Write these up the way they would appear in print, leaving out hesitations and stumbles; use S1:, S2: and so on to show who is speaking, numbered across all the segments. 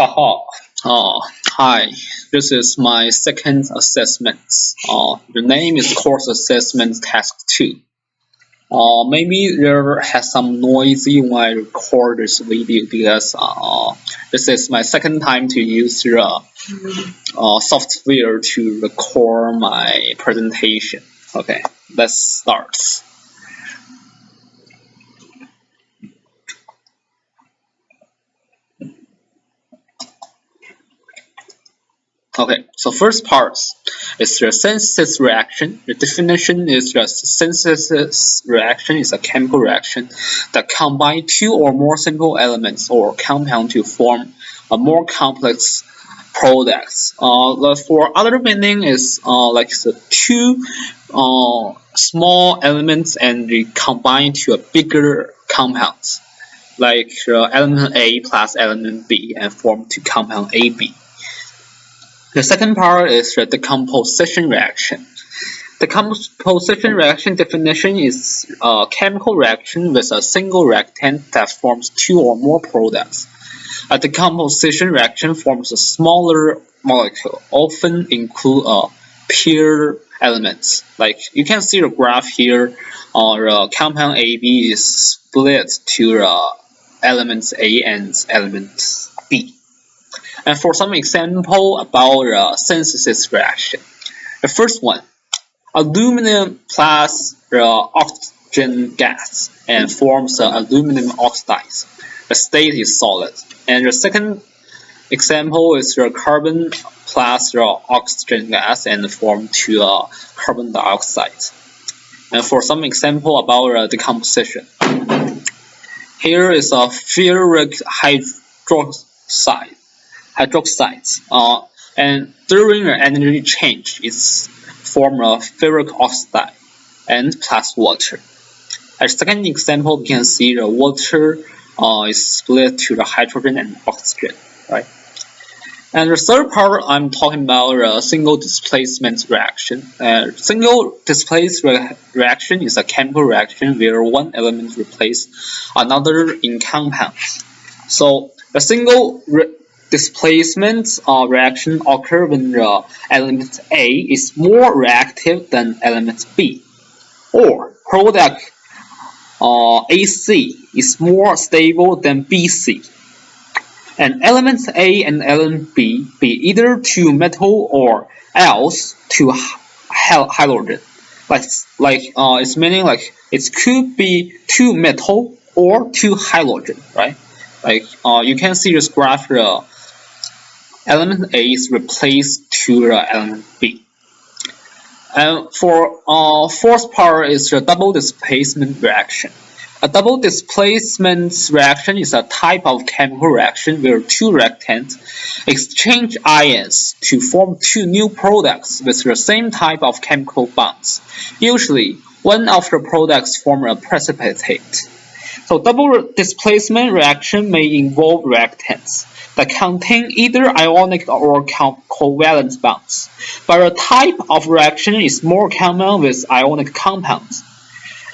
S1: Haha. Hi. This is my second assessment. The name is Course Assessment Task 2. Maybe there has some noisy when I record this video because this is my second time to use the software to record my presentation. Okay, let's start. Okay, so first part is the synthesis reaction. The definition is the synthesis reaction is a chemical reaction that combines two or more simple elements or compound to form a more complex products. For other meaning is like the two small elements and they combine to a bigger compound, like element A plus element B and form to compound AB. The second part is the decomposition reaction. The decomposition reaction definition is a chemical reaction with a single reactant that forms two or more products. A decomposition reaction forms a smaller molecule, often include pair elements. Like you can see the graph here, the compound AB is split to elements A and elements B. And for some example about synthesis reaction, the first one, aluminum plus oxygen gas and forms aluminum oxide. The state is solid. And the second example is the carbon plus oxygen gas and form to carbon dioxide. And for some example about decomposition, here is a ferric hydroxide, and during the energy change, it's form a ferric oxide and plus water. As second example, we can see the water is split to the hydrogen and oxygen, right? And the third part, I'm talking about a single displacement reaction. Single displacement reaction is a chemical reaction where one element replaces another in compounds. So the single displacement reaction occurs when the element A is more reactive than element B, or product AC is more stable than BC. And elements A and element B be either two metal or else two hydrogen. It's meaning like it could be two metal or two hydrogen, right? Like you can see this graph. Element A is replaced to the element B. And for fourth part is the double displacement reaction. A double displacement reaction is a type of chemical reaction where two reactants exchange ions to form two new products with the same type of chemical bonds. Usually, one of the products forms a precipitate. So double displacement reaction may involve reactants that contain either ionic or covalent bonds, but the type of reaction is more common with ionic compounds.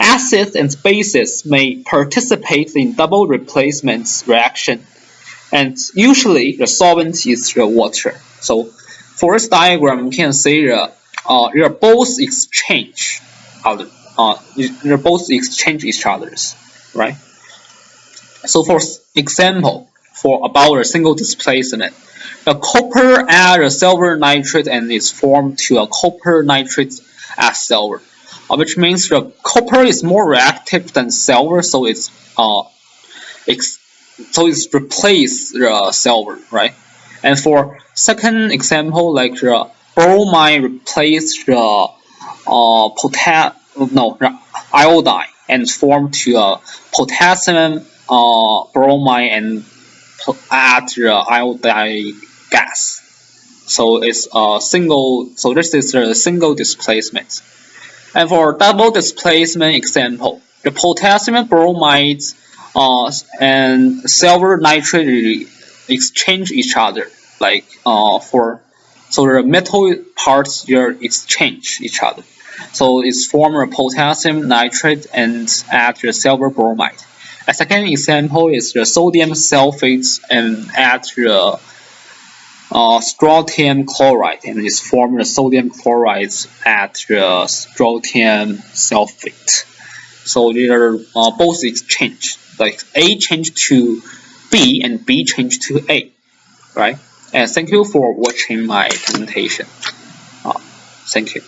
S1: Acids and bases may participate in double replacement reaction, and usually the solvent is the water. So for this diagram, you can see they both exchange each other's, right? So for example, for about a single displacement, the copper adds a silver nitrate and is formed to a copper nitrate add silver, which means the copper is more reactive than silver, so it's replaced the silver, right? And for second example, like the bromine replaced the iodine and formed to a potassium bromide and add the iodide gas. So it's a single. So this is a single displacement. And for double displacement example, the potassium bromide and silver nitrate exchange each other. So the metal parts here exchange each other. So it's form a potassium nitrate and add the silver bromide. A second example is the sodium sulfate and add the strontium chloride, and it's formed the sodium chloride at the strontium sulfate. So they are both exchange, like A changed to B and B changed to A, right? And thank you for watching my presentation. Thank you.